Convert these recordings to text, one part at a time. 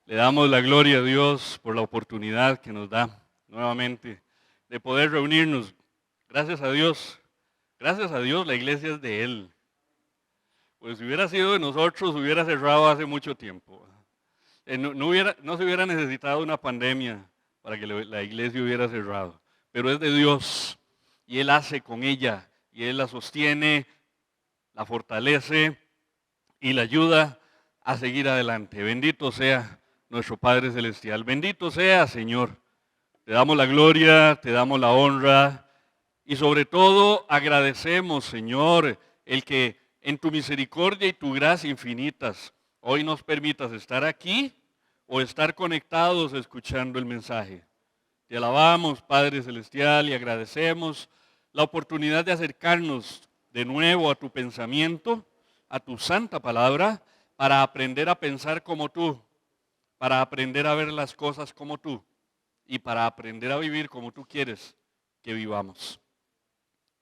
Le damos la gloria a Dios por la oportunidad que nos da nuevamente de poder reunirnos. Gracias a Dios la iglesia es de Él. Pues si hubiera sido de nosotros, hubiera cerrado hace mucho tiempo. No se hubiera necesitado una pandemia para que la iglesia hubiera cerrado. Pero es de Dios y Él hace con ella y Él la sostiene, la fortalece y la ayuda a seguir adelante. Bendito sea nuestro Padre Celestial. Bendito sea, Señor. Te damos la gloria, te damos la honra y sobre todo agradecemos, Señor, el que en tu misericordia y tu gracia infinitas hoy nos permitas estar aquí o estar conectados escuchando el mensaje. Te alabamos, Padre Celestial, y agradecemos la oportunidad de acercarnos de nuevo a tu pensamiento, a tu santa palabra, para aprender a pensar como tú, para aprender a ver las cosas como tú y para aprender a vivir como tú quieres que vivamos.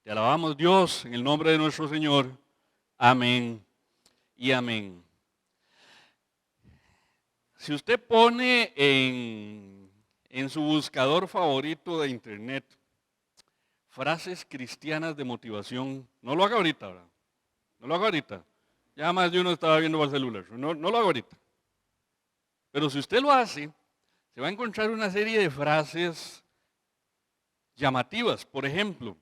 Te alabamos, Dios, en el nombre de nuestro Señor. Amén y amén. Si usted pone en su buscador favorito de internet frases cristianas de motivación, no lo haga ahorita, ¿verdad? No lo haga ahorita. Ya más de uno estaba viendo por el celular. No lo haga ahorita. Pero si usted lo hace, se va a encontrar una serie de frases llamativas. Por ejemplo,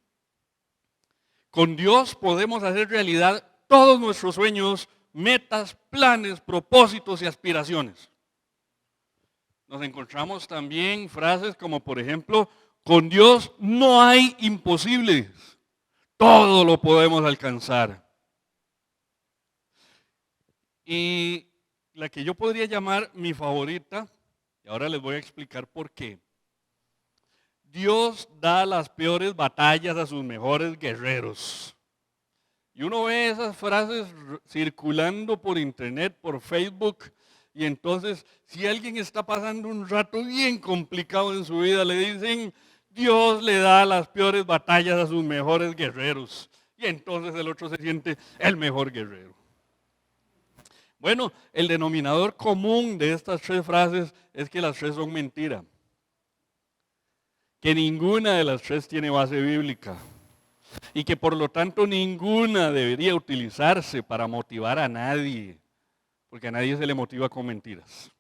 con Dios podemos hacer realidad todos nuestros sueños, metas, planes, propósitos y aspiraciones. Nos encontramos también frases como, por ejemplo, con Dios no hay imposibles. Todo lo podemos alcanzar. Y la que yo podría llamar mi favorita, y ahora les voy a explicar por qué. Dios da las peores batallas a sus mejores guerreros. Y uno ve esas frases circulando por internet, por Facebook, y entonces si alguien está pasando un rato bien complicado en su vida, le dicen, Dios le da las peores batallas a sus mejores guerreros. Y entonces el otro se siente el mejor guerrero. Bueno, el denominador común de estas tres frases es que las tres son mentira. Que ninguna de las tres tiene base bíblica. Y que por lo tanto ninguna debería utilizarse para motivar a nadie. Porque a nadie se le motiva con mentiras.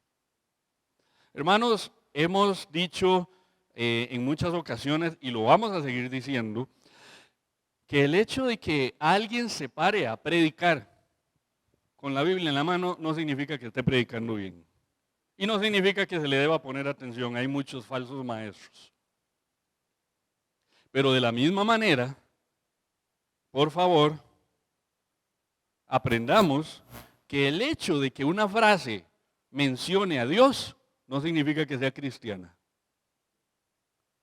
Hermanos, hemos dicho en muchas ocasiones, y lo vamos a seguir diciendo, que el hecho de que alguien se pare a predicar con la Biblia en la mano no significa que esté predicando bien. Y no significa que se le deba poner atención. Hay muchos falsos maestros. Pero de la misma manera, por favor, aprendamos que el hecho de que una frase mencione a Dios no significa que sea cristiana.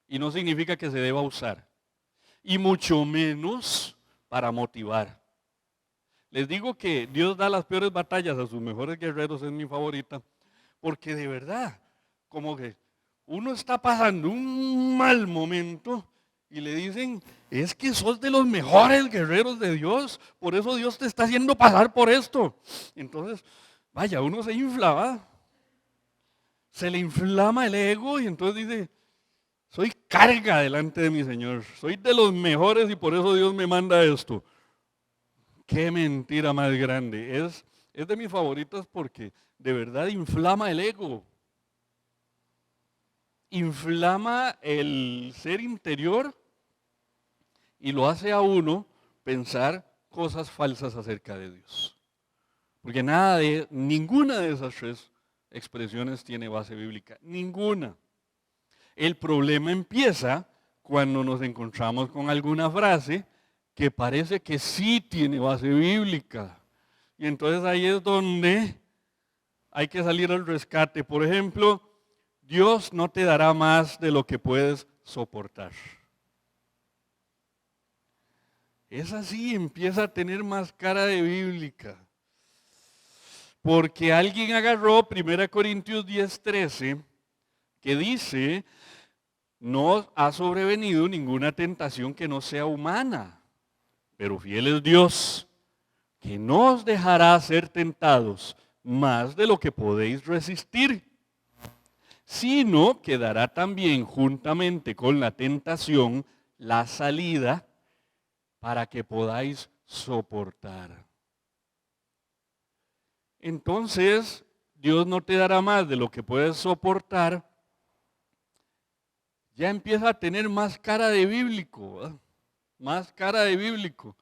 Y no significa que se deba usar. Y mucho menos para motivar. Les digo que Dios da las peores batallas a sus mejores guerreros, es mi favorita, porque de verdad, como que uno está pasando un mal momento y le dicen, es que sos de los mejores guerreros de Dios, por eso Dios te está haciendo pasar por esto. Entonces, vaya, uno se infla, ¿va? Se le inflama el ego y entonces dice, soy carga delante de mi Señor, soy de los mejores y por eso Dios me manda esto. Qué mentira más grande. Es de mis favoritas porque de verdad inflama el ego. Inflama el ser interior y lo hace a uno pensar cosas falsas acerca de Dios. Porque ninguna de esas tres expresiones tiene base bíblica. Ninguna. El problema empieza cuando nos encontramos con alguna frase que parece que sí tiene base bíblica. Y entonces ahí es donde hay que salir al rescate. Por ejemplo, Dios no te dará más de lo que puedes soportar. Esa sí empieza a tener más cara de bíblica. Porque alguien agarró 1 Corintios 10:13, que dice, no ha sobrevenido ninguna tentación que no sea humana, pero fiel es Dios, que no os dejará ser tentados más de lo que podéis resistir. sino que dará también juntamente con la tentación la salida para que podáis soportar. Entonces, Dios no te dará más de lo que puedes soportar. Ya empieza a tener más cara de bíblico, ¿verdad? Más cara de bíblico,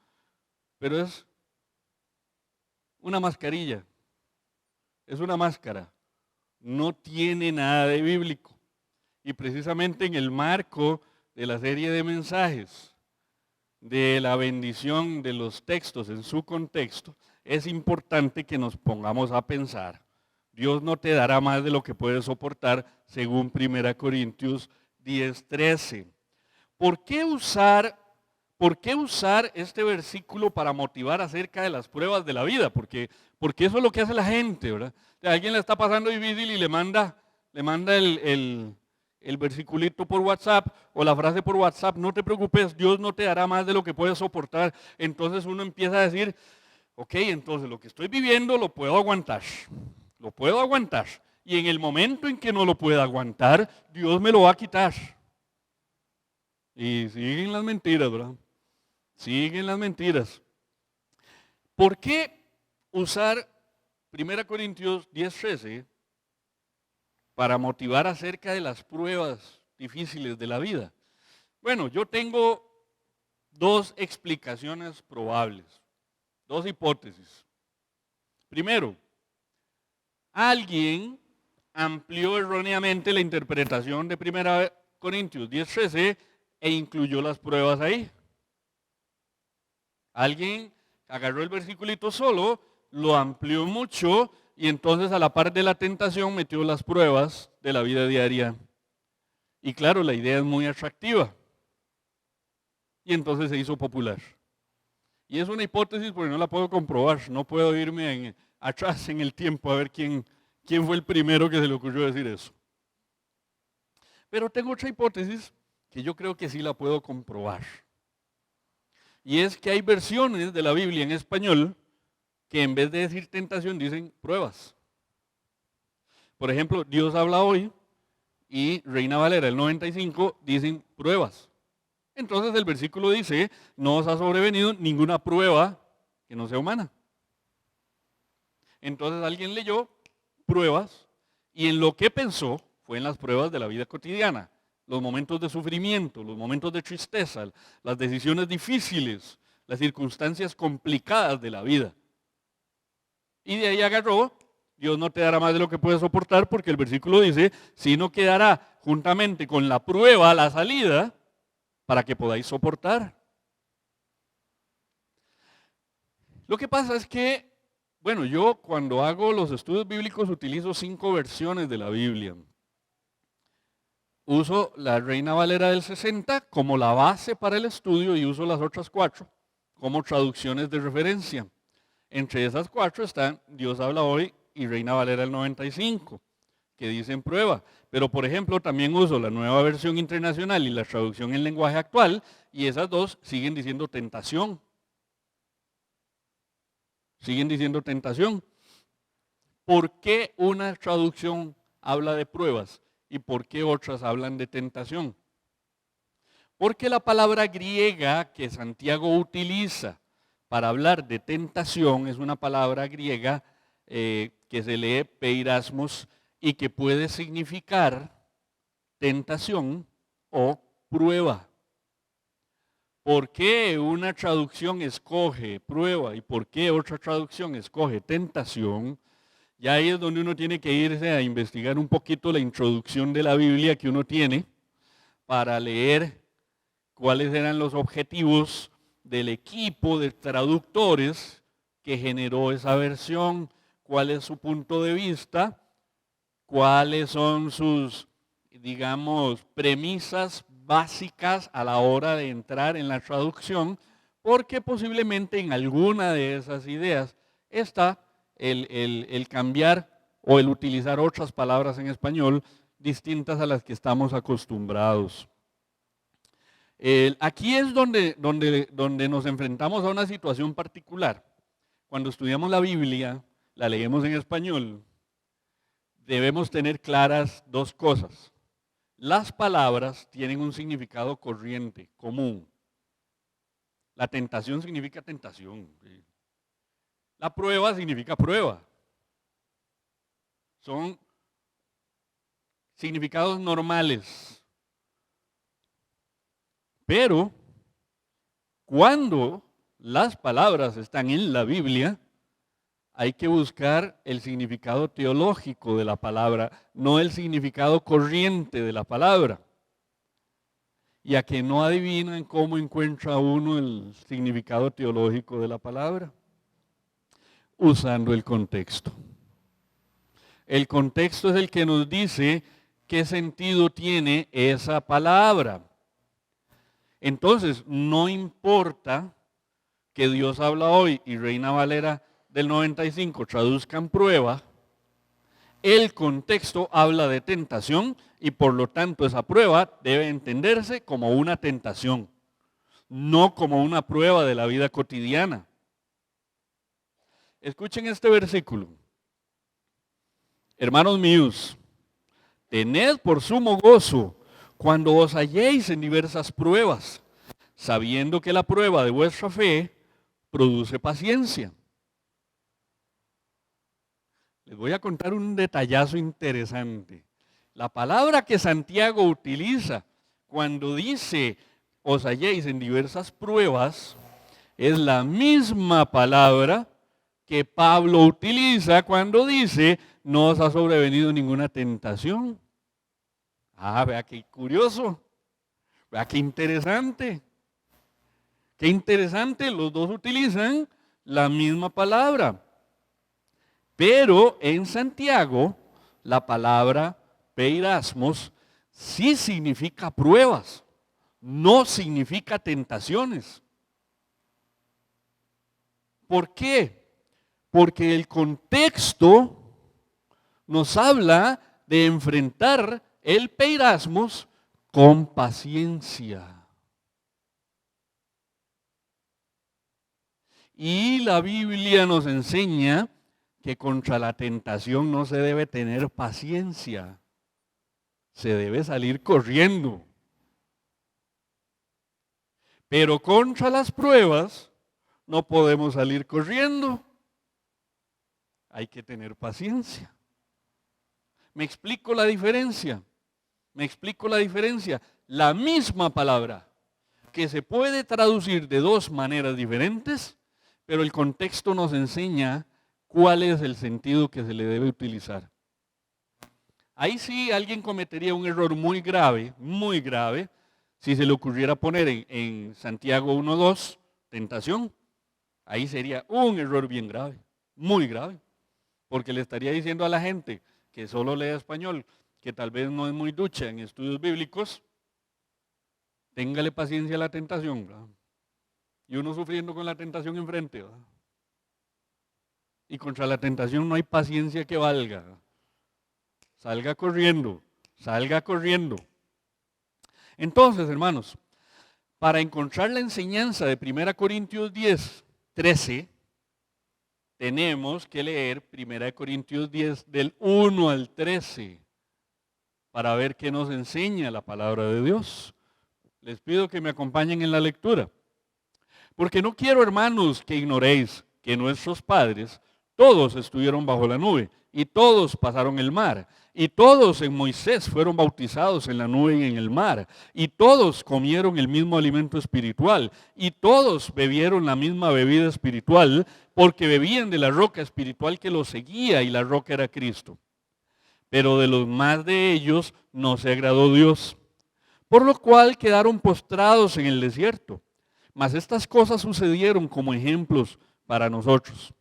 pero es una mascarilla, es una máscara, no tiene nada de bíblico. Y precisamente en el marco de la serie de mensajes, de la bendición de los textos en su contexto, es importante que nos pongamos a pensar. Dios no te dará más de lo que puedes soportar, según 1 Corintios 10:13. ¿Por qué usar este versículo para motivar acerca de las pruebas de la vida? Porque eso es lo que hace la gente, ¿verdad? O sea, alguien le está pasando difícil y le manda el versiculito por WhatsApp o la frase por WhatsApp: no te preocupes, Dios no te dará más de lo que puedes soportar. Entonces uno empieza a decir: ok, entonces lo que estoy viviendo lo puedo aguantar. Lo puedo aguantar. Y en el momento en que no lo pueda aguantar, Dios me lo va a quitar. Y siguen las mentiras, ¿verdad? Siguen las mentiras. ¿Por qué usar 1 Corintios 10:13 para motivar acerca de las pruebas difíciles de la vida? Bueno, yo tengo dos explicaciones probables, dos hipótesis. Primero, alguien amplió erróneamente la interpretación de 1 Corintios 10:13 e incluyó las pruebas ahí. Alguien agarró el versículito solo, lo amplió mucho y entonces a la par de la tentación metió las pruebas de la vida diaria. Y claro, la idea es muy atractiva. Y entonces se hizo popular. Y es una hipótesis porque no la puedo comprobar, no puedo irme atrás en el tiempo a ver quién fue el primero que se le ocurrió decir eso. Pero tengo otra hipótesis que yo creo que sí la puedo comprobar. Y es que hay versiones de la Biblia en español que en vez de decir tentación dicen pruebas. Por ejemplo, Dios habla hoy y Reina Valera el 95 dicen pruebas. Entonces el versículo dice: no os ha sobrevenido ninguna prueba que no sea humana. Entonces alguien leyó pruebas y en lo que pensó fue en las pruebas de la vida cotidiana, los momentos de sufrimiento, los momentos de tristeza, las decisiones difíciles, las circunstancias complicadas de la vida. Y de ahí agarró: Dios no te dará más de lo que puedes soportar, porque el versículo dice: sino que dará juntamente con la prueba la salida para que podáis soportar. Lo que pasa es que, bueno, yo cuando hago los estudios bíblicos utilizo 5 versiones de la Biblia. Uso la Reina Valera del 60 como la base para el estudio y uso las otras 4 como traducciones de referencia. Entre esas 4 están Dios habla hoy y Reina Valera del 95, que dicen prueba. Pero por ejemplo también uso la Nueva Versión Internacional y la traducción en lenguaje actual, y esas 2 siguen diciendo tentación. Siguen diciendo tentación. ¿Por qué una traducción habla de pruebas y por qué otras hablan de tentación? Porque la palabra griega que Santiago utiliza para hablar de tentación es una palabra griega que se lee peirasmos y que puede significar tentación o prueba. ¿Por qué una traducción escoge prueba y por qué otra traducción escoge tentación? Ya ahí es donde uno tiene que irse a investigar un poquito la introducción de la Biblia que uno tiene para leer cuáles eran los objetivos del equipo de traductores que generó esa versión, cuál es su punto de vista, cuáles son sus, digamos, premisas básicas a la hora de entrar en la traducción, porque posiblemente en alguna de esas ideas está el cambiar o el utilizar otras palabras en español distintas a las que estamos acostumbrados. Aquí es donde nos enfrentamos a una situación particular. Cuando estudiamos la Biblia, la leemos en español, debemos tener claras dos cosas. Las palabras tienen un significado corriente, común. La tentación significa tentación. La prueba significa prueba. Son significados normales. Pero cuando las palabras están en la Biblia, hay que buscar el significado teológico de la palabra, no el significado corriente de la palabra. Y a que no adivinan cómo encuentra uno el significado teológico de la palabra, usando el contexto. El contexto es el que nos dice qué sentido tiene esa palabra. Entonces, no importa que Dios habla hoy y Reina Valera del 95 traduzcan prueba, el contexto habla de tentación y por lo tanto esa prueba debe entenderse como una tentación, no como una prueba de la vida cotidiana. Escuchen este versículo. Hermanos míos, tened por sumo gozo cuando os halléis en diversas pruebas, sabiendo que la prueba de vuestra fe produce paciencia. Les voy a contar un detallazo interesante. La palabra que Santiago utiliza cuando dice os halléis en diversas pruebas es la misma palabra que Pablo utiliza cuando dice no os ha sobrevenido ninguna tentación. Ah, vea qué curioso, vea qué interesante. Qué interesante, los dos utilizan la misma palabra. Pero en Santiago, la palabra peirasmos sí significa pruebas, no significa tentaciones. ¿Por qué? Porque el contexto nos habla de enfrentar el peirasmos con paciencia. Y la Biblia nos enseña que contra la tentación no se debe tener paciencia, se debe salir corriendo. Pero contra las pruebas no podemos salir corriendo, hay que tener paciencia. ¿Me explico la diferencia? ¿Me explico la diferencia? La misma palabra que se puede traducir de dos maneras diferentes, pero el contexto nos enseña cuál es el sentido que se le debe utilizar. Ahí sí alguien cometería un error muy grave, si se le ocurriera poner en Santiago 1:2, tentación. Ahí sería un error bien grave, muy grave, porque le estaría diciendo a la gente que solo lee español, que tal vez no es muy ducha en estudios bíblicos, téngale paciencia a la tentación, ¿verdad? Y uno sufriendo con la tentación enfrente, ¿verdad? Y contra la tentación no hay paciencia que valga. Salga corriendo, salga corriendo. Entonces, hermanos, para encontrar la enseñanza de 1 Corintios 10:13, tenemos que leer 1 Corintios 10 del 1 al 13 para ver qué nos enseña la palabra de Dios. Les pido que me acompañen en la lectura. Porque no quiero, hermanos, que ignoréis que nuestros padres todos estuvieron bajo la nube y todos pasaron el mar. Y todos en Moisés fueron bautizados en la nube y en el mar. Y todos comieron el mismo alimento espiritual. Y todos bebieron la misma bebida espiritual porque bebían de la roca espiritual que los seguía y la roca era Cristo. Pero de los más de ellos no se agradó Dios, por lo cual quedaron postrados en el desierto. Mas estas cosas sucedieron como ejemplos para nosotros,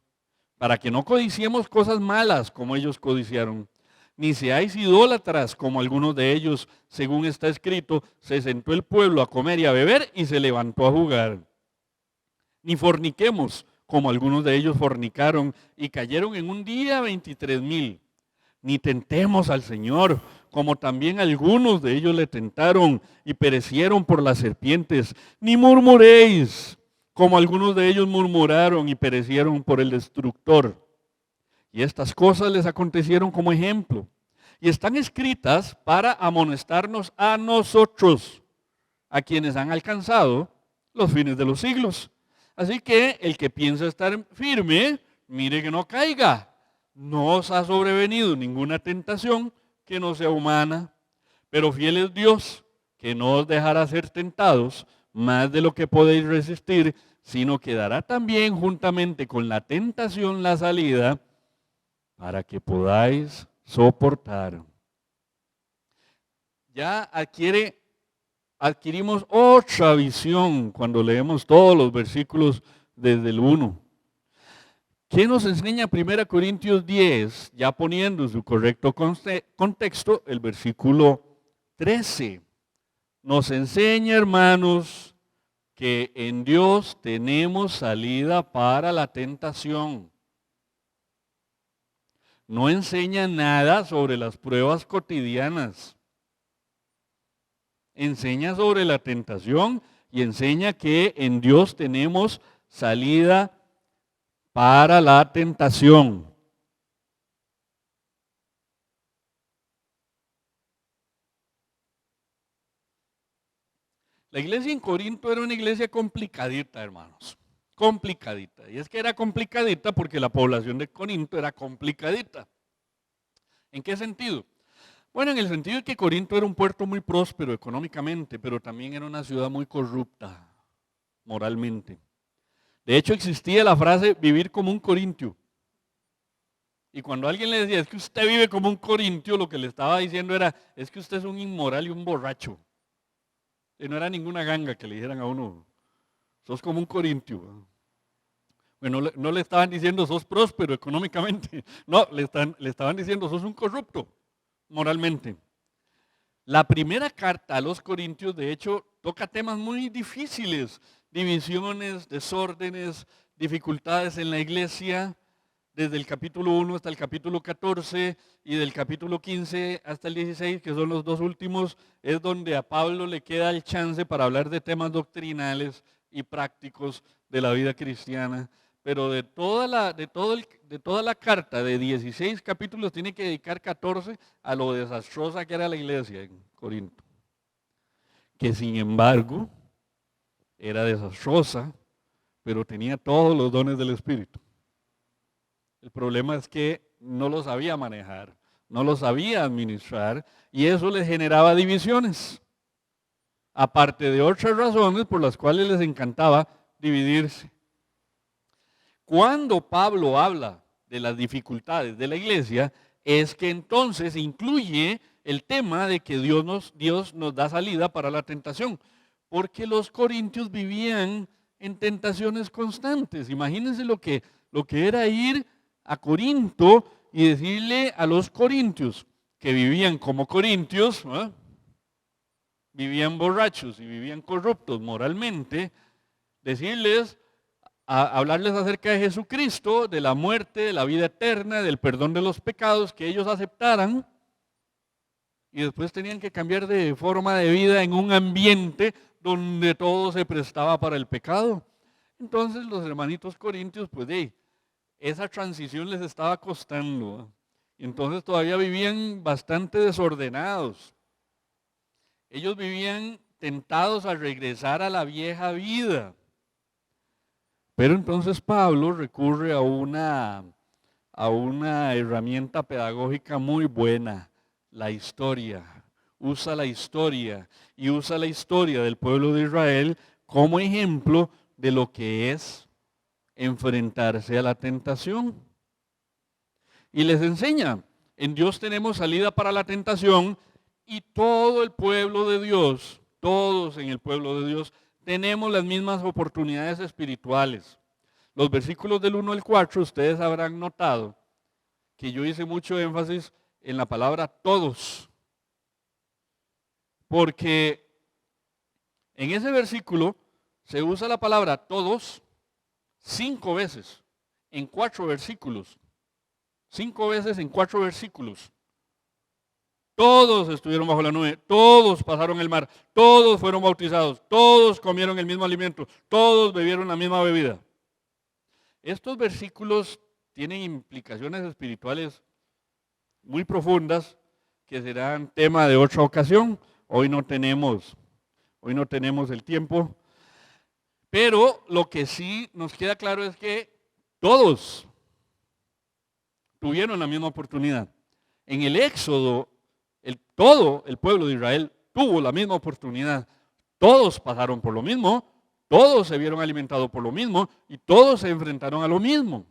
para que no codiciemos cosas malas como ellos codiciaron, ni seáis idólatras como algunos de ellos, según está escrito, se sentó el pueblo a comer y a beber y se levantó a jugar. Ni forniquemos como algunos de ellos fornicaron y cayeron en un día 23,000. Ni tentemos al Señor, como también algunos de ellos le tentaron y perecieron por las serpientes. Ni murmuréis, como algunos de ellos murmuraron y perecieron por el destructor. Y estas cosas les acontecieron como ejemplo, y están escritas para amonestarnos a nosotros, a quienes han alcanzado los fines de los siglos. Así que el que piensa estar firme, mire que no caiga. No os ha sobrevenido ninguna tentación que no sea humana, pero fiel es Dios, que no os dejará ser tentados más de lo que podéis resistir, sino que dará también juntamente con la tentación la salida para que podáis soportar. Ya adquirimos otra visión cuando leemos todos los versículos desde el 1. ¿Qué nos enseña 1 Corintios 10? Ya poniendo en su correcto contexto el versículo 13. Nos enseña, hermanos, que en Dios tenemos salida para la tentación. No enseña nada sobre las pruebas cotidianas. Enseña sobre la tentación y enseña que en Dios tenemos salida para la tentación. La iglesia en Corinto era una iglesia complicadita, hermanos. Complicadita. Y es que era complicadita porque la población de Corinto era complicadita. ¿En qué sentido? Bueno, en el sentido de que Corinto era un puerto muy próspero económicamente, pero también era una ciudad muy corrupta moralmente. De hecho, existía la frase vivir como un corintio. Y cuando alguien le decía, es que usted vive como un corintio, lo que le estaba diciendo era, es que usted es un inmoral y un borracho. Y no era ninguna ganga que le dijeran a uno, sos como un corintio. Bueno, no le estaban diciendo, sos próspero económicamente. No, le estaban diciendo, sos un corrupto moralmente. La primera carta a los Corintios, de hecho, toca temas muy difíciles, divisiones, desórdenes, dificultades en la iglesia, desde el capítulo 1 hasta el capítulo 14 y del capítulo 15 hasta el 16, que son los dos últimos, es donde a Pablo le queda el chance para hablar de temas doctrinales y prácticos de la vida cristiana. Pero de toda la carta de 16 capítulos tiene que dedicar 14 a lo desastrosa que era la iglesia en Corinto. Que sin embargo era desastrosa, pero tenía todos los dones del Espíritu. El problema es que no lo sabía manejar, no lo sabía administrar y eso les generaba divisiones. Aparte de otras razones por las cuales les encantaba dividirse. Cuando Pablo habla de las dificultades de la iglesia, es que entonces incluye el tema de que Dios nos da salida para la tentación. Porque los corintios vivían en tentaciones constantes. Imagínense lo que era ir a Corinto y decirle a los corintios que vivían como corintios, ¿eh? Vivían borrachos y vivían corruptos moralmente, decirles, hablarles acerca de Jesucristo, de la muerte, de la vida eterna, del perdón de los pecados, que ellos aceptaran, y después tenían que cambiar de forma de vida en un ambiente donde todo se prestaba para el pecado. Entonces los hermanitos corintios, pues esa transición les estaba costando. Entonces todavía vivían bastante desordenados. Ellos vivían tentados a regresar a la vieja vida. Pero entonces Pablo recurre a una herramienta pedagógica muy buena, la historia. Usa la historia y usa la historia del pueblo de Israel como ejemplo de lo que es enfrentarse a la tentación. Y les enseña, en Dios tenemos salida para la tentación y todo el pueblo de Dios, todos en el pueblo de Dios, tenemos las mismas oportunidades espirituales. Los versículos del 1 al 4, ustedes habrán notado que yo hice mucho énfasis en la palabra todos. Porque en ese versículo se usa la palabra todos 5 veces en 4 versículos. 5 veces en 4 versículos. Todos estuvieron bajo la nube, todos pasaron el mar, todos fueron bautizados, todos comieron el mismo alimento, todos bebieron la misma bebida. Estos versículos tienen implicaciones espirituales muy profundas, que serán tema de otra ocasión. Hoy no tenemos el tiempo, pero lo que sí nos queda claro es que todos tuvieron la misma oportunidad. En el Éxodo, todo el pueblo de Israel tuvo la misma oportunidad. Todos pasaron por lo mismo, todos se vieron alimentados por lo mismo y todos se enfrentaron a lo mismo.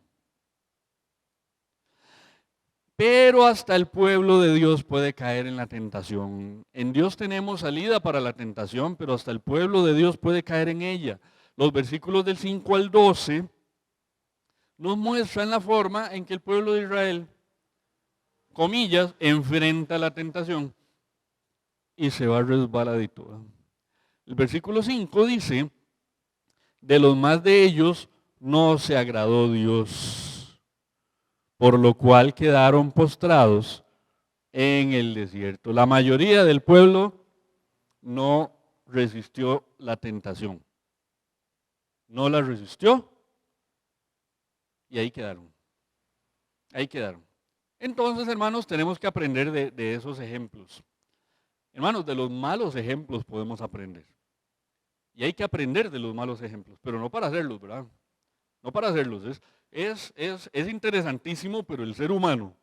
Pero hasta el pueblo de Dios puede caer en la tentación. En Dios tenemos salida para la tentación, pero hasta el pueblo de Dios puede caer en ella. Los versículos del 5 al 12 nos muestran la forma en que el pueblo de Israel, comillas, enfrenta la tentación y se va resbaladito. El versículo 5 dice, de los más de ellos no se agradó Dios, por lo cual quedaron postrados en el desierto. La mayoría del pueblo no resistió la tentación. No la resistió y ahí quedaron. Ahí quedaron. Entonces, hermanos, tenemos que aprender de esos ejemplos. Hermanos, de los malos ejemplos podemos aprender. Y hay que aprender de los malos ejemplos, pero no para hacerlos, ¿verdad? No para hacerlos. Es interesantísimo, pero el ser humano,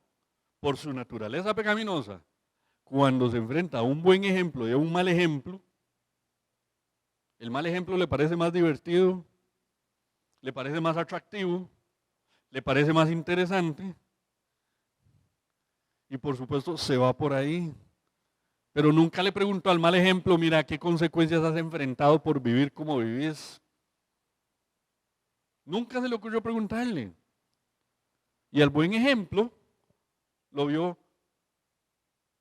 por su naturaleza pecaminosa, cuando se enfrenta a un buen ejemplo y a un mal ejemplo, el mal ejemplo le parece más divertido, le parece más atractivo, le parece más interesante, y por supuesto se va por ahí. Pero nunca le preguntó al mal ejemplo, mira, ¿qué consecuencias has enfrentado por vivir como vivís? Nunca se le ocurrió preguntarle. Y al buen ejemplo lo vio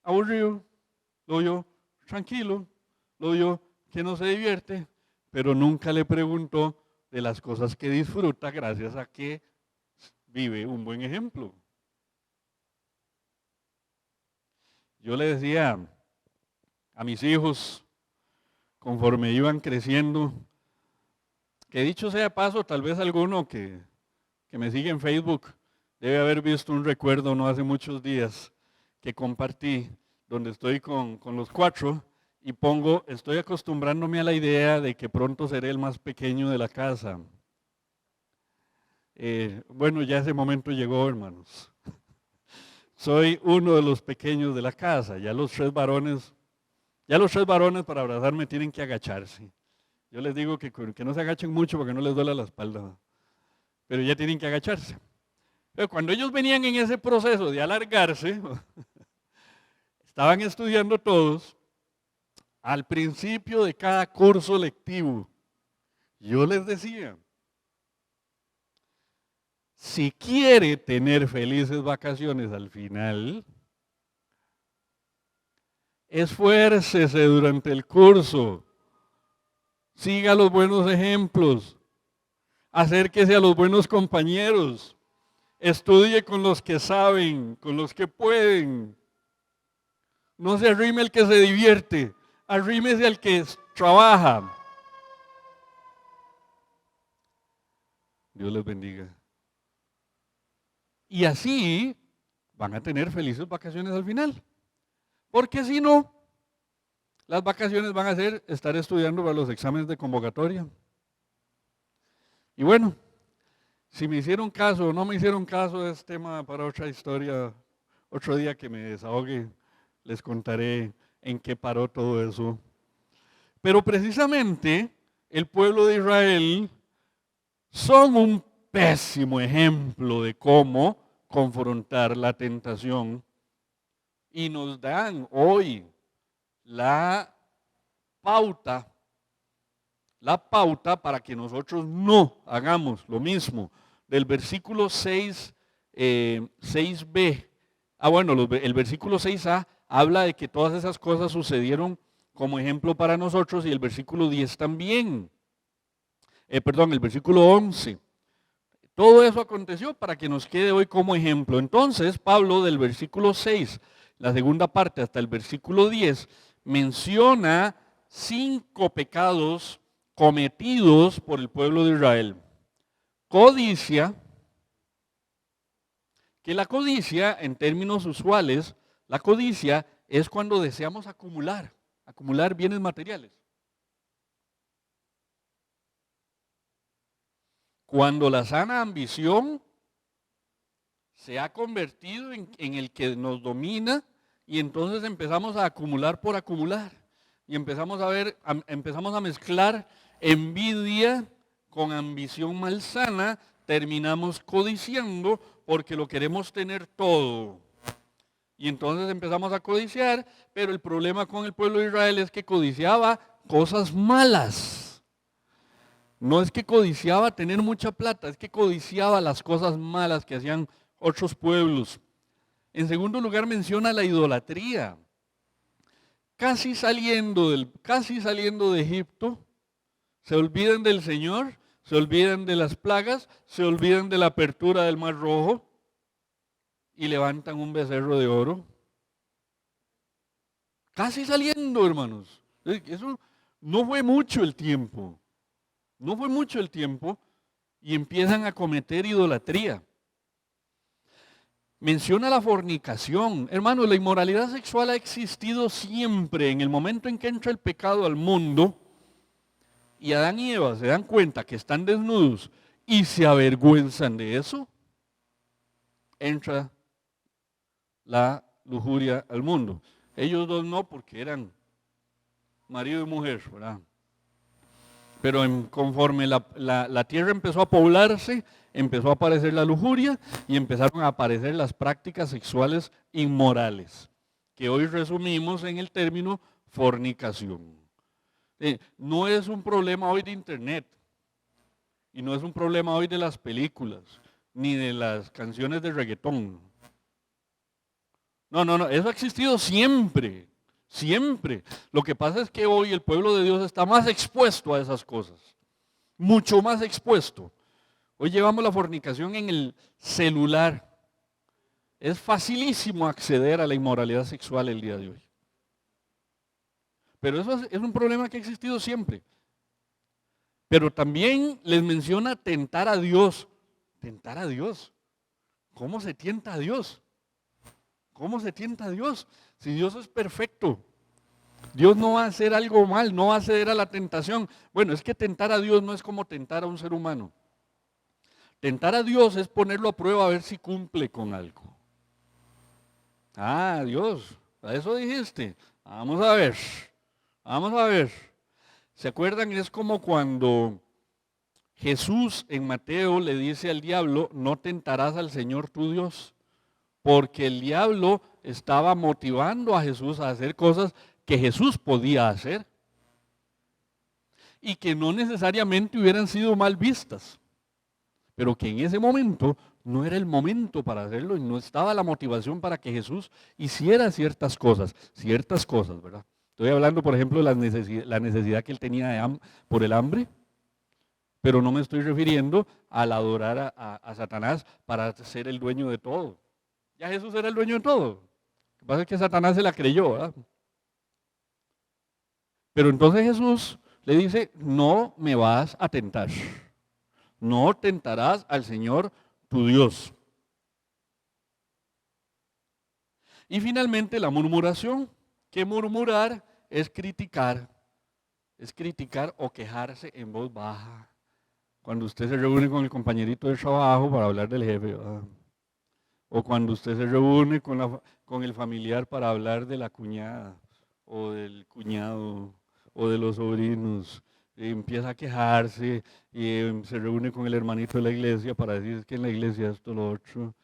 aburrido, lo vio tranquilo, lo vio que no se divierte, pero nunca le preguntó de las cosas que disfruta gracias a que vive un buen ejemplo. Yo le decía a mis hijos, conforme iban creciendo, que dicho sea de paso, tal vez alguno que me sigue en Facebook debe haber visto un recuerdo no hace muchos días que compartí, donde estoy con los 4 y pongo, estoy acostumbrándome a la idea de que pronto seré el más pequeño de la casa. Bueno, ya ese momento llegó, hermanos. Soy uno de los pequeños de la casa, ya los tres varones para abrazarme tienen que agacharse. Yo les digo que no se agachen mucho porque no les duele la espalda, pero ya tienen que agacharse. Pero cuando ellos venían en ese proceso de alargarse, estaban estudiando todos, al principio de cada curso lectivo, yo les decía, si quiere tener felices vacaciones al final, esfuércese durante el curso, siga los buenos ejemplos, acérquese a los buenos compañeros, estudie con los que saben, con los que pueden. No se arrime el que se divierte, arrímese al que trabaja. Dios les bendiga. Y así van a tener felices vacaciones al final. Porque si no, las vacaciones van a ser estar estudiando para los exámenes de convocatoria. Y bueno, si me hicieron caso o no me hicieron caso, es tema para otra historia. Otro día que me desahogue, les contaré en qué paró todo eso. Pero precisamente el pueblo de Israel son un pésimo ejemplo de cómo confrontar la tentación y nos dan hoy la pauta para que nosotros no hagamos lo mismo. Del versículo 6b, el versículo 6a habla de que todas esas cosas sucedieron como ejemplo para nosotros y el versículo 10 también. El versículo 11. Todo eso aconteció para que nos quede hoy como ejemplo. Entonces, Pablo del versículo 6, la segunda parte hasta el versículo 10, menciona 5 pecados cometidos por el pueblo de Israel. Codicia, que la codicia, en términos usuales, la codicia es cuando deseamos acumular bienes materiales. Cuando la sana ambición se ha convertido en el que nos domina y entonces empezamos a acumular por acumular y empezamos a mezclar envidia con ambición malsana, terminamos codiciando porque lo queremos tener todo. Y entonces empezamos a codiciar, pero el problema con el pueblo de Israel es que codiciaba cosas malas. No es que codiciaba tener mucha plata, es que codiciaba las cosas malas que hacían otros pueblos. En segundo lugar menciona la idolatría. Casi saliendo de Egipto, se olvidan del Señor, se olvidan de las plagas, se olvidan de la apertura del Mar Rojo y levantan un becerro de oro. Casi saliendo, hermanos. Eso no fue mucho el tiempo. No fue mucho el tiempo y empiezan a cometer idolatría. Menciona la fornicación. Hermanos, la inmoralidad sexual ha existido siempre. En el momento en que entra el pecado al mundo y Adán y Eva se dan cuenta que están desnudos y se avergüenzan de eso, entra la lujuria al mundo. Ellos dos no, porque eran marido y mujer, ¿verdad? Pero conforme la tierra empezó a poblarse, empezó a aparecer la lujuria y empezaron a aparecer las prácticas sexuales inmorales, que hoy resumimos en el término fornicación. No es un problema hoy de internet, y no es un problema hoy de las películas, ni de las canciones de reggaetón. No, eso ha existido siempre. Siempre. Lo que pasa es que hoy el pueblo de Dios está más expuesto a esas cosas. Mucho más expuesto. Hoy llevamos la fornicación en el celular. Es facilísimo acceder a la inmoralidad sexual el día de hoy. Pero eso es un problema que ha existido siempre. Pero también les menciona tentar a Dios. Tentar a Dios. ¿Cómo se tienta a Dios? ¿Cómo se tienta a Dios? Si Dios es perfecto, Dios no va a hacer algo mal, no va a ceder a la tentación. Bueno, es que tentar a Dios no es como tentar a un ser humano. Tentar a Dios es ponerlo a prueba a ver si cumple con algo. Ah, Dios, a eso dijiste. Vamos a ver. ¿Se acuerdan? Es como cuando Jesús en Mateo le dice al diablo, no tentarás al Señor tu Dios. Porque el diablo estaba motivando a Jesús a hacer cosas que Jesús podía hacer y que no necesariamente hubieran sido mal vistas, pero que en ese momento no era el momento para hacerlo y no estaba la motivación para que Jesús hiciera ciertas cosas, ¿verdad? Estoy hablando, por ejemplo, de la necesidad que él tenía por el hambre, pero no me estoy refiriendo al adorar a Satanás para ser el dueño de todo. Ya Jesús era el dueño de todo. Lo que pasa es que Satanás se la creyó, ¿verdad? Pero entonces Jesús le dice, no me vas a tentar. No tentarás al Señor tu Dios. Y finalmente la murmuración. Que murmurar es criticar o quejarse en voz baja. Cuando usted se reúne con el compañerito de trabajo para hablar del jefe, ¿verdad? O cuando usted se reúne con el familiar para hablar de la cuñada, o del cuñado, o de los sobrinos, empieza a quejarse, y se reúne con el hermanito de la iglesia para decir que en la iglesia esto, lo otro.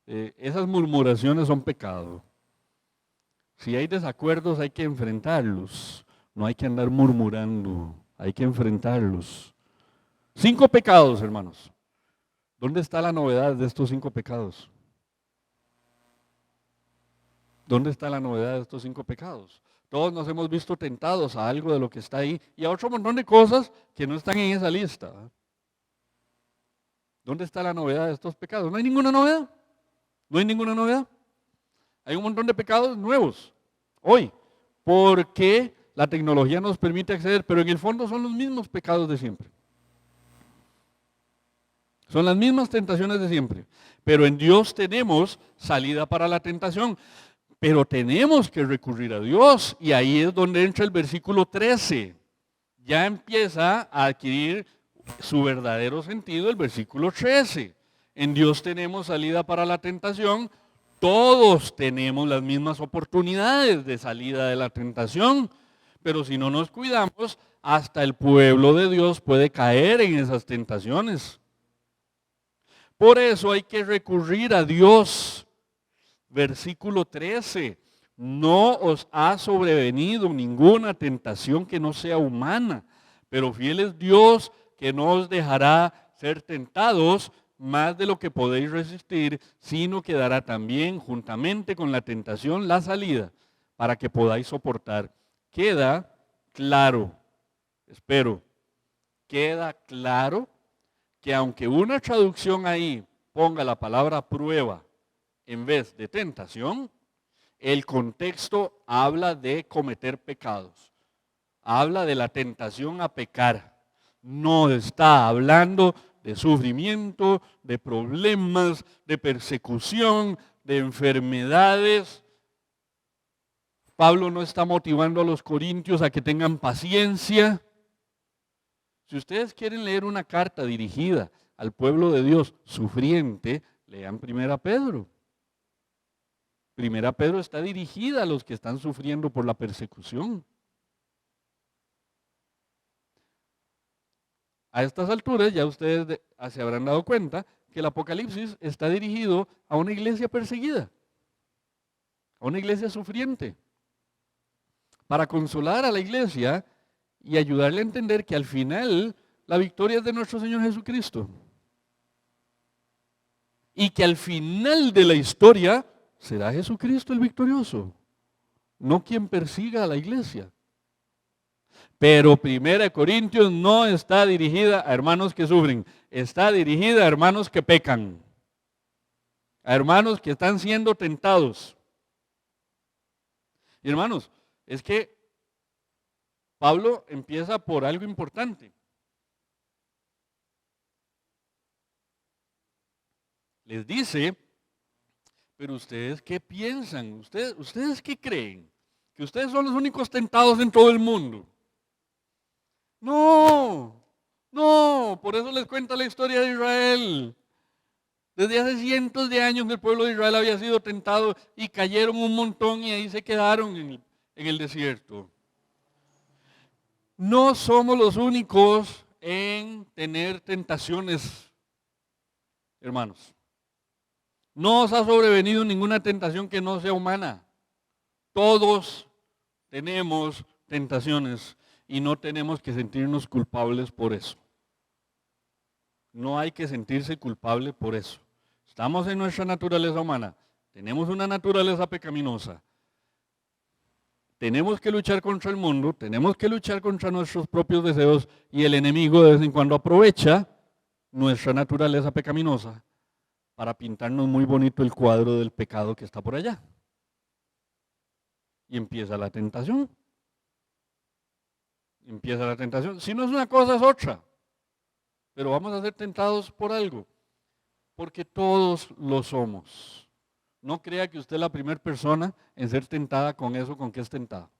Esas murmuraciones son pecado. Si hay desacuerdos hay que enfrentarlos, no hay que andar murmurando, hay que enfrentarlos. 5 pecados, hermanos. ¿Dónde está la novedad de estos 5 pecados? ¿Dónde está la novedad de estos 5 pecados? Todos nos hemos visto tentados a algo de lo que está ahí y a otro montón de cosas que no están en esa lista. ¿Dónde está la novedad de estos pecados? No hay ninguna novedad. No hay ninguna novedad. Hay un montón de pecados nuevos hoy, porque la tecnología nos permite acceder, pero en el fondo son los mismos pecados de siempre. Son las mismas tentaciones de siempre. Pero en Dios tenemos salida para la tentación. Pero tenemos que recurrir a Dios y ahí es donde entra el versículo 13. Ya empieza a adquirir su verdadero sentido el versículo 13. En Dios tenemos salida para la tentación. Todos tenemos las mismas oportunidades de salida de la tentación, pero si no nos cuidamos, hasta el pueblo de Dios puede caer en esas tentaciones. Por eso hay que recurrir a Dios. Versículo 13. No os ha sobrevenido ninguna tentación que no sea humana, pero fiel es Dios que no os dejará ser tentados más de lo que podéis resistir, sino que dará también juntamente con la tentación la salida para que podáis soportar. Queda claro, espero, queda claro que aunque una traducción ahí ponga la palabra prueba en vez de tentación, el contexto habla de cometer pecados. Habla de la tentación a pecar. No está hablando de sufrimiento, de problemas, de persecución, de enfermedades. Pablo no está motivando a los corintios a que tengan paciencia. Si ustedes quieren leer una carta dirigida al pueblo de Dios sufriente, lean 1 Pedro. 1 Pedro está dirigida a los que están sufriendo por la persecución. A estas alturas ya ustedes se habrán dado cuenta que el Apocalipsis está dirigido a una iglesia perseguida, a una iglesia sufriente, para consolar a la iglesia y ayudarle a entender que al final la victoria es de nuestro Señor Jesucristo. Y que al final de la historia será Jesucristo el victorioso, no quien persiga a la iglesia. Pero 1 Corintios no está dirigida a hermanos que sufren, está dirigida a hermanos que pecan, a hermanos que están siendo tentados. Y hermanos, es que Pablo empieza por algo importante. Les dice, pero ustedes ¿qué piensan? ¿Ustedes qué creen? ¿Que ustedes son los únicos tentados en todo el mundo? No, por eso les cuento la historia de Israel. Desde hace cientos de años el pueblo de Israel había sido tentado y cayeron un montón y ahí se quedaron en el desierto. No somos los únicos en tener tentaciones, hermanos. No os ha sobrevenido ninguna tentación que no sea humana. Todos tenemos tentaciones y no tenemos que sentirnos culpables por eso. No hay que sentirse culpable por eso. Estamos en nuestra naturaleza humana. Tenemos una naturaleza pecaminosa. Tenemos que luchar contra el mundo, tenemos que luchar contra nuestros propios deseos y el enemigo de vez en cuando aprovecha nuestra naturaleza pecaminosa para pintarnos muy bonito el cuadro del pecado que está por allá. Y empieza la tentación. Empieza la tentación. Si no es una cosa, es otra. Pero vamos a ser tentados por algo. Porque todos lo somos. No crea que usted es la primera persona en ser tentada con eso con que es tentada.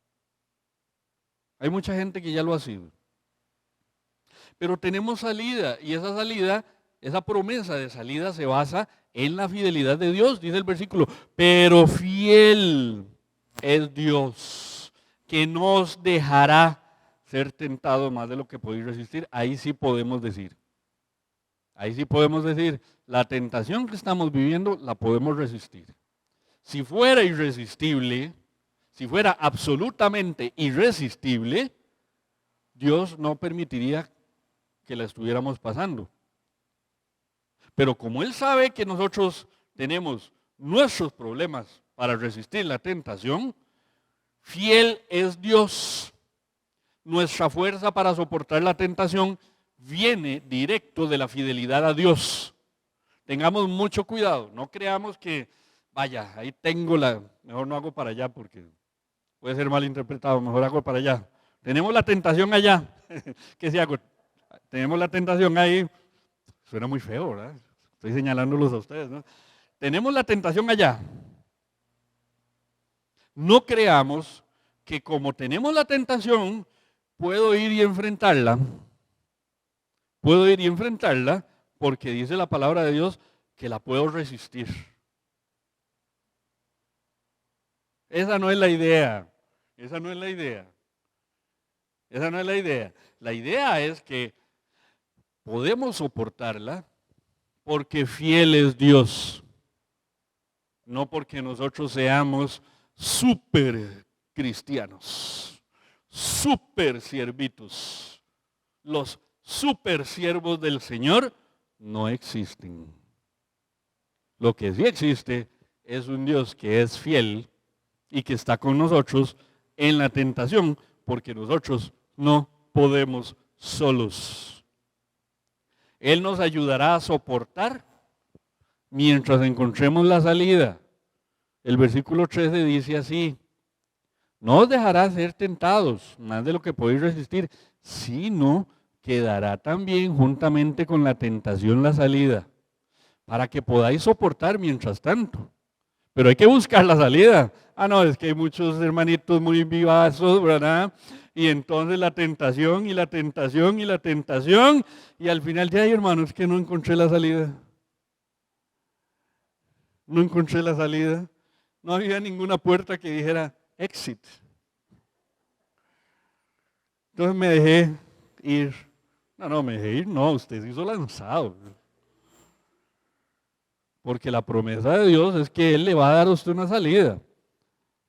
Hay mucha gente que ya lo ha sido. Pero tenemos salida y esa salida, esa promesa de salida se basa en la fidelidad de Dios, dice el versículo. Pero fiel es Dios, que nos dejará ser tentados más de lo que podéis resistir. Ahí sí podemos decir. Ahí sí podemos decir, la tentación que estamos viviendo la podemos resistir. Si fuera irresistible, si fuera absolutamente irresistible, Dios no permitiría que la estuviéramos pasando. Pero como Él sabe que nosotros tenemos nuestros problemas para resistir la tentación, fiel es Dios. Nuestra fuerza para soportar la tentación viene directo de la fidelidad a Dios. Tengamos mucho cuidado, no creamos que, vaya, ahí tengo mejor no hago para allá porque puede ser mal interpretado, mejor hago para allá. Tenemos la tentación allá, ¿qué si hago? Tenemos la tentación ahí, suena muy feo, ¿verdad? Estoy señalándolos a ustedes, ¿no? Tenemos la tentación allá. No creamos que como tenemos la tentación, puedo ir y enfrentarla. Puedo ir y enfrentarla porque dice la palabra de Dios que la puedo resistir. Esa no es la idea. Esa no es la idea. Esa no es la idea. La idea es que podemos soportarla porque fiel es Dios. No porque nosotros seamos súper cristianos, súper siervitos. Los super siervos del Señor no existen. Lo que sí existe es un Dios que es fiel y que está con nosotros en la tentación, porque nosotros no podemos solos. Él nos ayudará a soportar mientras encontremos la salida. El versículo 13 dice así: no os dejará ser tentados más de lo que podéis resistir, sino que dará también juntamente con la tentación la salida, para que podáis soportar mientras tanto. Pero hay que buscar la salida. Ah, no, es que hay muchos hermanitos muy vivazos, ¿verdad? Y entonces la tentación y la tentación y la tentación. Y al final de ahí, hermanos, que no encontré la salida. No encontré la salida. No había ninguna puerta que dijera exit. Entonces me dejé ir. No, me dejé ir. No, usted se hizo lanzado. Porque la promesa de Dios es que Él le va a dar a usted una salida.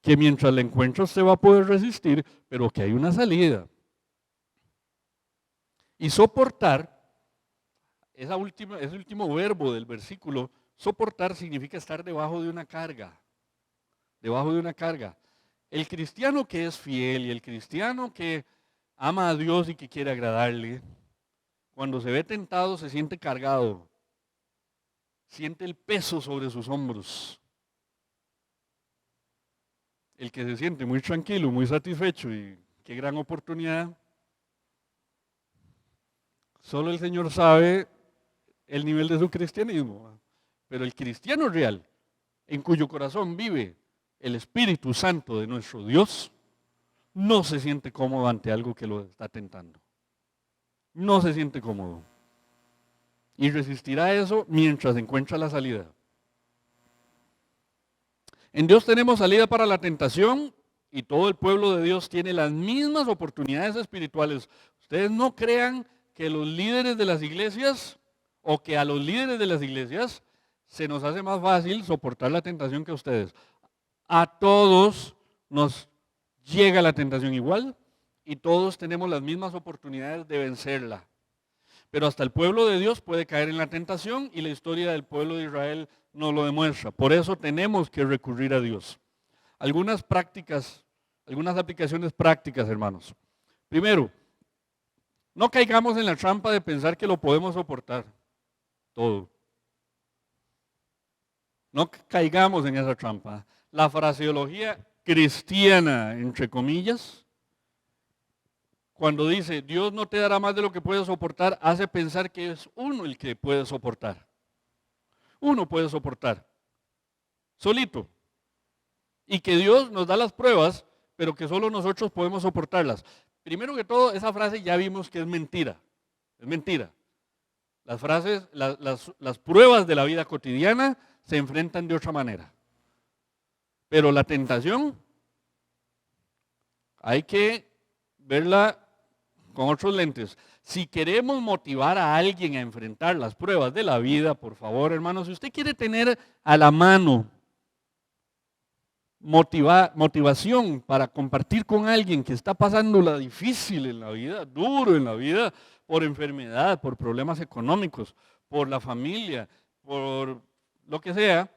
Que mientras la encuentra usted va a poder resistir, pero que hay una salida. Y soportar, ese último verbo del versículo, soportar significa estar debajo de una carga. Debajo de una carga. El cristiano que es fiel y el cristiano que ama a Dios y que quiere agradarle, cuando se ve tentado se siente cargado. Siente el peso sobre sus hombros. El que se siente muy tranquilo, muy satisfecho y qué gran oportunidad. Solo el Señor sabe el nivel de su cristianismo. Pero el cristiano real, en cuyo corazón vive el Espíritu Santo de nuestro Dios, no se siente cómodo ante algo que lo está tentando. No se siente cómodo. Y resistirá eso mientras encuentra la salida. En Dios tenemos salida para la tentación y todo el pueblo de Dios tiene las mismas oportunidades espirituales. Ustedes no crean que los líderes de las iglesias o que a los líderes de las iglesias se nos hace más fácil soportar la tentación que a ustedes. A todos nos llega la tentación igual y todos tenemos las mismas oportunidades de vencerla. Pero hasta el pueblo de Dios puede caer en la tentación y la historia del pueblo de Israel nos lo demuestra. Por eso tenemos que recurrir a Dios. Algunas prácticas, algunas aplicaciones prácticas, hermanos. Primero, no caigamos en la trampa de pensar que lo podemos soportar todo. No caigamos en esa trampa. La fraseología cristiana, entre comillas, cuando dice Dios no te dará más de lo que puedes soportar, hace pensar que es uno el que puede soportar. Uno puede soportar, solito. Y que Dios nos da las pruebas, pero que solo nosotros podemos soportarlas. Primero que todo, esa frase ya vimos que es mentira. Es mentira. Las frases, las pruebas de la vida cotidiana se enfrentan de otra manera. Pero la tentación hay que verla con otros lentes. Si queremos motivar a alguien a enfrentar las pruebas de la vida, por favor, hermanos, si usted quiere tener a la mano motivación para compartir con alguien que está pasando la difícil en la vida, duro en la vida, por enfermedad, por problemas económicos, por la familia, por lo que sea,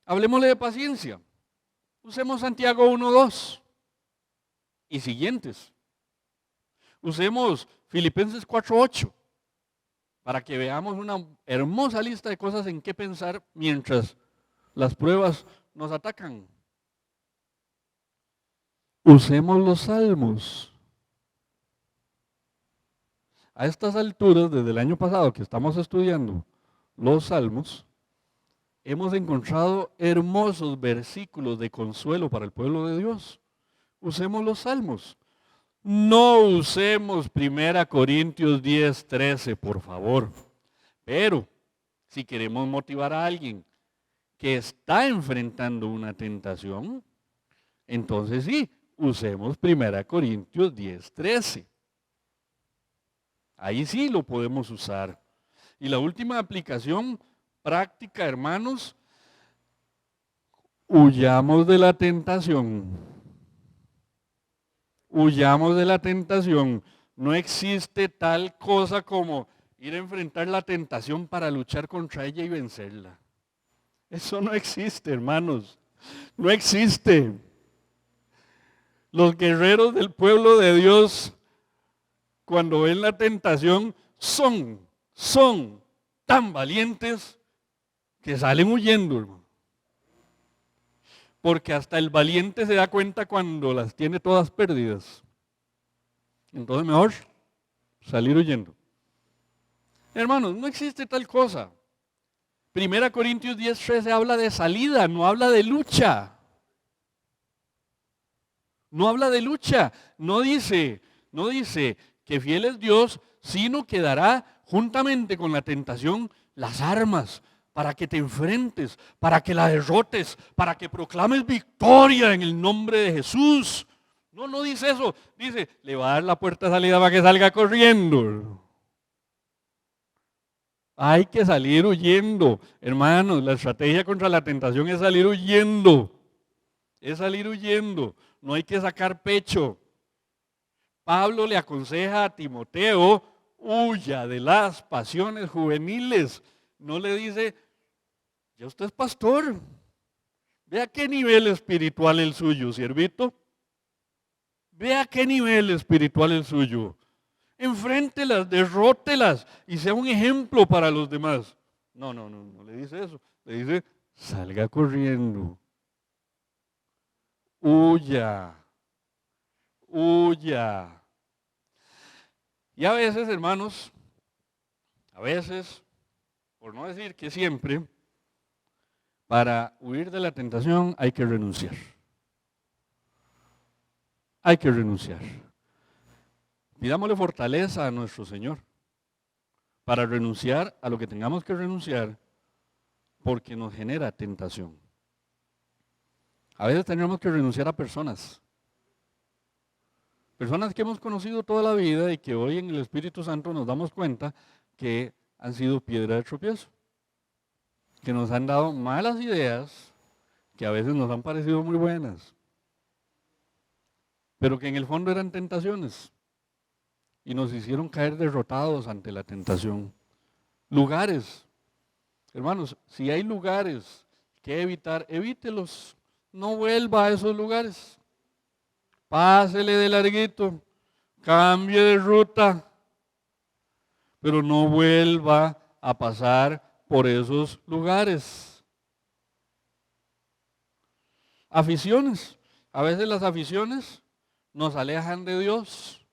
hablemosle de paciencia. Usemos Santiago 1:2 y siguientes. Usemos Filipenses 4:8 para que veamos una hermosa lista de cosas en qué pensar mientras las pruebas nos atacan. Usemos los salmos. A estas alturas, desde el año pasado que estamos estudiando los salmos, hemos encontrado hermosos versículos de consuelo para el pueblo de Dios. Usemos los salmos. No usemos 1 Corintios 10:13, por favor. Pero si queremos motivar a alguien que está enfrentando una tentación, entonces sí, usemos 1 Corintios 10:13. Ahí sí lo podemos usar. Y la última aplicación práctica, hermanos, huyamos de la tentación. Huyamos de la tentación. No existe tal cosa como ir a enfrentar la tentación para luchar contra ella y vencerla. Eso no existe, hermanos. No existe. Los guerreros del pueblo de Dios, cuando ven la tentación, son tan valientes que salen huyendo, hermano. Porque hasta el valiente se da cuenta cuando las tiene todas perdidas. Entonces mejor salir huyendo. Hermanos, no existe tal cosa. 1 Corintios 10:13 habla de salida, no habla de lucha. No habla de lucha. No dice que fiel es Dios, sino que dará juntamente con la tentación las armas para que te enfrentes, para que la derrotes, para que proclames victoria en el nombre de Jesús. No dice eso. Dice, le va a dar la puerta de salida para que salga corriendo. Hay que salir huyendo. Hermanos, la estrategia contra la tentación es salir huyendo. Es salir huyendo. No hay que sacar pecho. Pablo le aconseja a Timoteo, huya de las pasiones juveniles. No le dice, ya usted es pastor. Vea qué nivel espiritual el suyo, siervito. Vea qué nivel espiritual el suyo. Enfréntelas, derrótelas y sea un ejemplo para los demás. No le dice eso. Le dice, salga corriendo. Huya. Y a veces, hermanos, por no decir que siempre, para huir de la tentación hay que renunciar. Hay que renunciar. Pidámosle fortaleza a nuestro Señor para renunciar a lo que tengamos que renunciar porque nos genera tentación. A veces tenemos que renunciar a personas. Personas que hemos conocido toda la vida y que hoy en el Espíritu Santo nos damos cuenta que han sido piedra de tropiezo. Que nos han dado malas ideas que a veces nos han parecido muy buenas. Pero que en el fondo eran tentaciones. Y nos hicieron caer derrotados ante la tentación. Lugares. Hermanos, si hay lugares que evitar, evítelos. No vuelva a esos lugares. Pásele de larguito. Cambie de ruta. Pero no vuelva a pasar por esos lugares. Aficiones. A veces las aficiones nos alejan de Dios.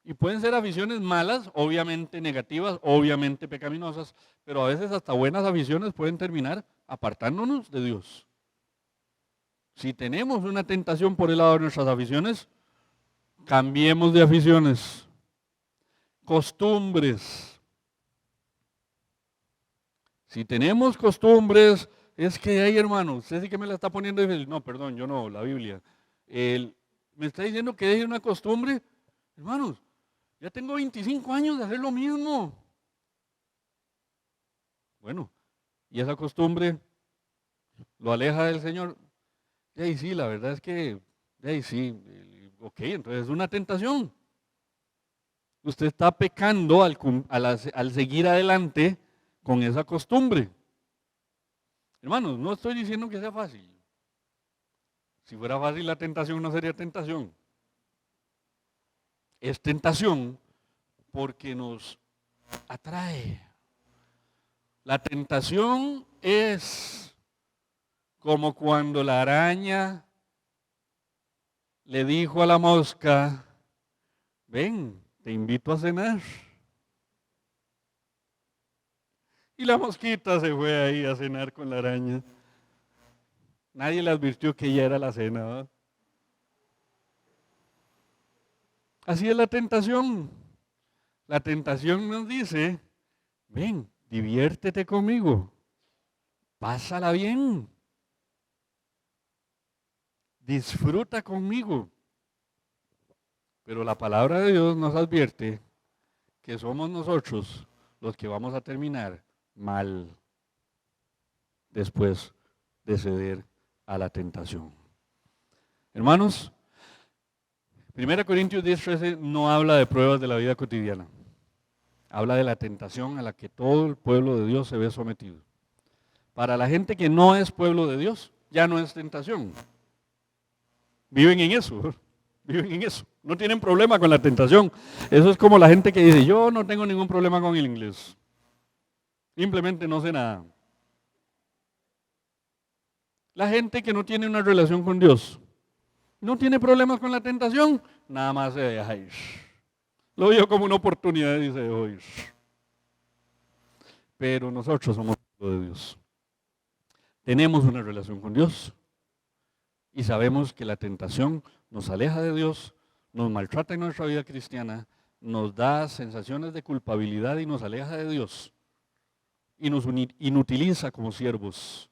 Y pueden ser aficiones malas, obviamente negativas, obviamente pecaminosas, pero a veces hasta buenas aficiones pueden terminar apartándonos de Dios. Si tenemos una tentación por el lado de nuestras aficiones, cambiemos de aficiones. Costumbres. Si tenemos costumbres, es que hay, hermano, usted sí que me la está poniendo difícil. No, perdón, yo no, la Biblia. Me está diciendo que deje una costumbre, hermanos. Ya tengo 25 años de hacer lo mismo. Bueno, y esa costumbre lo aleja del Señor. Y ahí sí, la verdad es que, ahí sí, ok, entonces es una tentación. Usted está pecando al seguir adelante con esa costumbre. Hermanos, no estoy diciendo que sea fácil. Si fuera fácil la tentación no sería tentación. Es tentación porque nos atrae. La tentación es como cuando la araña le dijo a la mosca, ven, te invito a cenar. Y la mosquita se fue ahí a cenar con la araña. Nadie le advirtió que ella era la cena, ¿verdad? Así es la tentación. La tentación nos dice, ven, diviértete conmigo, pásala bien, disfruta conmigo. Pero la palabra de Dios nos advierte que somos nosotros los que vamos a terminar mal después de ceder a la tentación. Hermanos, 1 Corintios 10:13 no habla de pruebas de la vida cotidiana. Habla de la tentación a la que todo el pueblo de Dios se ve sometido. Para la gente que no es pueblo de Dios, ya no es tentación. Viven en eso, viven en eso. No tienen problema con la tentación. Eso es como la gente que dice, yo no tengo ningún problema con el inglés. Simplemente no sé nada. La gente que no tiene una relación con Dios, no tiene problemas con la tentación, nada más se deja ir. Lo vio como una oportunidad y se dejó ir. Pero nosotros somos pueblo de Dios. Tenemos una relación con Dios y sabemos que la tentación nos aleja de Dios, nos maltrata en nuestra vida cristiana, nos da sensaciones de culpabilidad y nos aleja de Dios y nos inutiliza como siervos.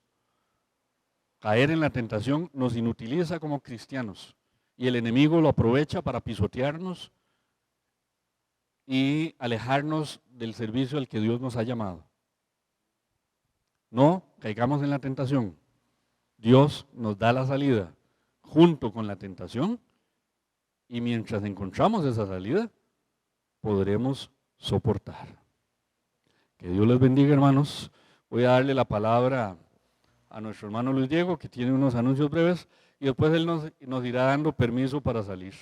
Caer en la tentación nos inutiliza como cristianos y el enemigo lo aprovecha para pisotearnos y alejarnos del servicio al que Dios nos ha llamado. No caigamos en la tentación. Dios nos da la salida junto con la tentación y mientras encontramos esa salida, podremos soportar. Que Dios les bendiga, hermanos. Voy a darle la palabra a nuestro hermano Luis Diego, que tiene unos anuncios breves, y después él nos irá dando permiso para salir.